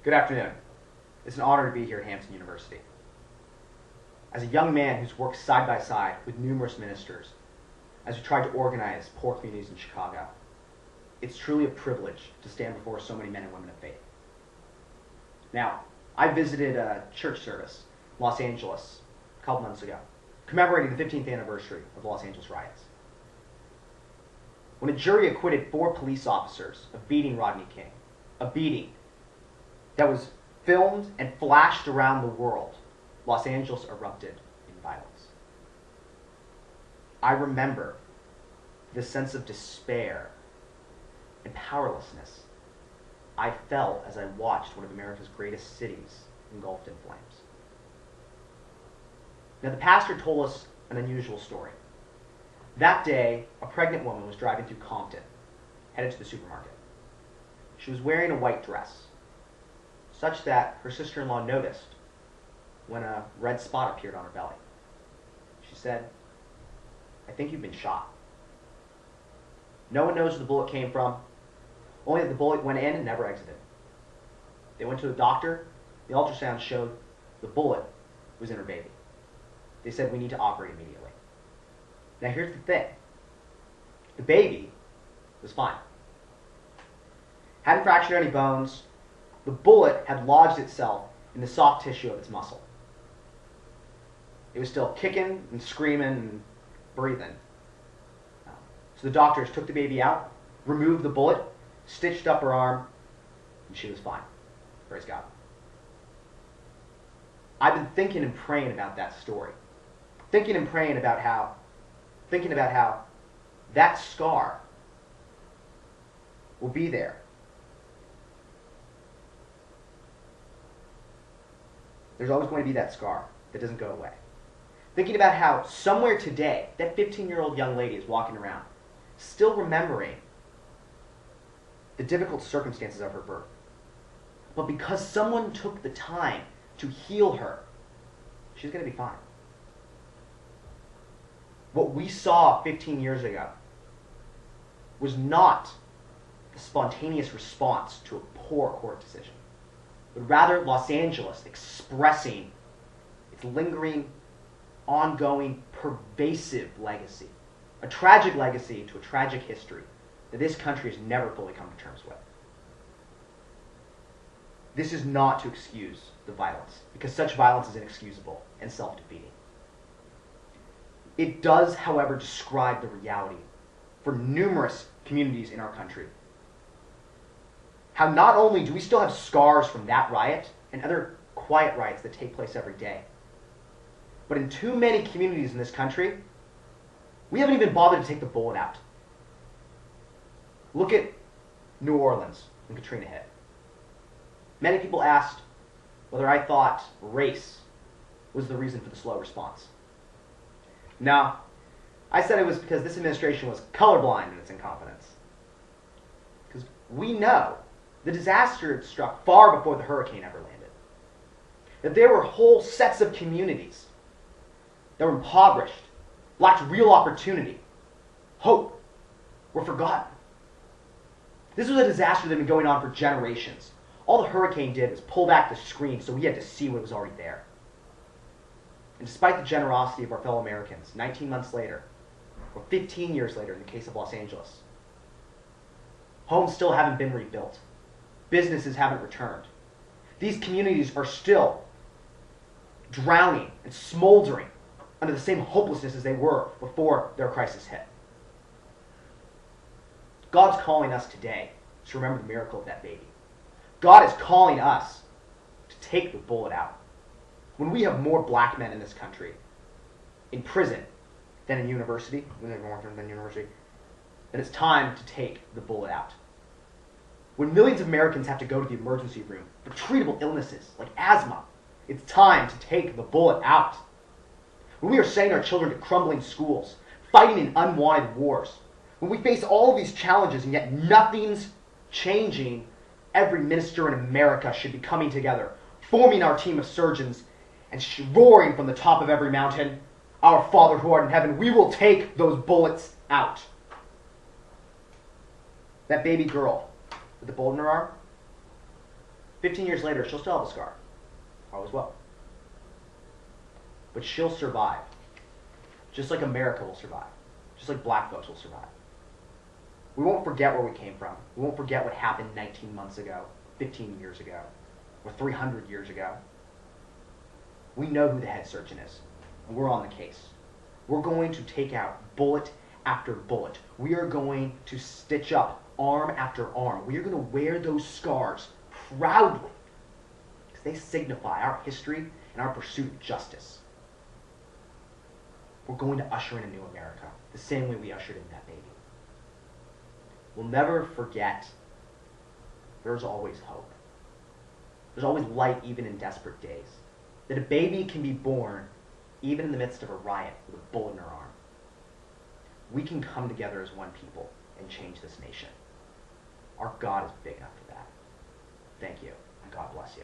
Good afternoon. It's an honor to be here at Hampton University. As a young man who's worked side by side with numerous ministers as we tried to organize poor communities in Chicago, it's truly a privilege to stand before so many men and women of faith. Now, I visited a church service in Los Angeles a couple months ago, commemorating the 15th anniversary of the Los Angeles riots. When a jury acquitted 4 police officers of beating Rodney King, a beating that was filmed and flashed around the world, Los Angeles erupted in violence. I remember the sense of despair and powerlessness I felt as I watched one of America's greatest cities engulfed in flames. Now, the pastor told us an unusual story. That day, a pregnant woman was driving through Compton, headed to the supermarket. She was wearing a white dress, such that her sister-in-law noticed when a red spot appeared on her belly. She said, "I think you've been shot." No one knows where the bullet came from, only that the bullet went in and never exited. They went to the doctor. The ultrasound showed the bullet was in her baby. They said, "We need to operate immediately." Now here's the thing. The baby was fine. Hadn't fractured any bones. The bullet had lodged itself in the soft tissue of its muscle. It was still kicking and screaming and breathing. So the doctors took the baby out, removed the bullet, stitched up her arm, and she was fine. Praise God. I've been thinking and praying about that story. Thinking about how that scar will be there. There's always going to be that scar that doesn't go away. Thinking about how somewhere today, that 15-year-old young lady is walking around, still remembering the difficult circumstances of her birth. But because someone took the time to heal her, she's going to be fine. What we saw 15 years ago was not the spontaneous response to a poor court decision, but rather Los Angeles expressing its lingering, ongoing, pervasive legacy, a tragic legacy to a tragic history that this country has never fully come to terms with. This is not to excuse the violence, because such violence is inexcusable and self-defeating. It does, however, describe the reality for numerous communities in our country. How not only do we still have scars from that riot and other quiet riots that take place every day, but in too many communities in this country, we haven't even bothered to take the bullet out. Look at New Orleans when Katrina hit. Many people asked whether I thought race was the reason for the slow response. No, I said it was because this administration was colorblind in its incompetence. Because we know the disaster had struck far before the hurricane ever landed. That there were whole sets of communities that were impoverished, lacked real opportunity, hope, were forgotten. This was a disaster that had been going on for generations. All the hurricane did was pull back the screen so we had to see what was already there. And despite the generosity of our fellow Americans, 19 months later, or 15 years later in the case of Los Angeles, homes still haven't been rebuilt. Businesses haven't returned. These communities are still drowning and smoldering under the same hopelessness as they were before their crisis hit. God's calling us today to remember the miracle of that baby. God is calling us to take the bullet out. When we have more black men in this country in prison than in university, then it's time to take the bullet out. When millions of Americans have to go to the emergency room for treatable illnesses like asthma, it's time to take the bullet out. When we are sending our children to crumbling schools, fighting in unwanted wars, when we face all of these challenges and yet nothing's changing, every minister in America should be coming together, forming our team of surgeons, and roaring from the top of every mountain, "Our Father who art in heaven, we will take those bullets out." That baby girl with the bullet in her arm, 15 years later, she'll still have a scar. Always will. But she'll survive. Just like America will survive. Just like black folks will survive. We won't forget where we came from. We won't forget what happened 19 months ago, 15 years ago, or 300 years ago. We know who the head surgeon is, and we're on the case. We're going to take out bullet after bullet. We are going to stitch up arm after arm. We are going to wear those scars proudly because they signify our history and our pursuit of justice. We're going to usher in a new America, the same way we ushered in that baby. We'll never forget there's always hope. There's always light even in desperate days. That a baby can be born even in the midst of a riot with a bullet in her arm. We can come together as one people and change this nation. Our God is big enough for that. Thank you, and God bless you.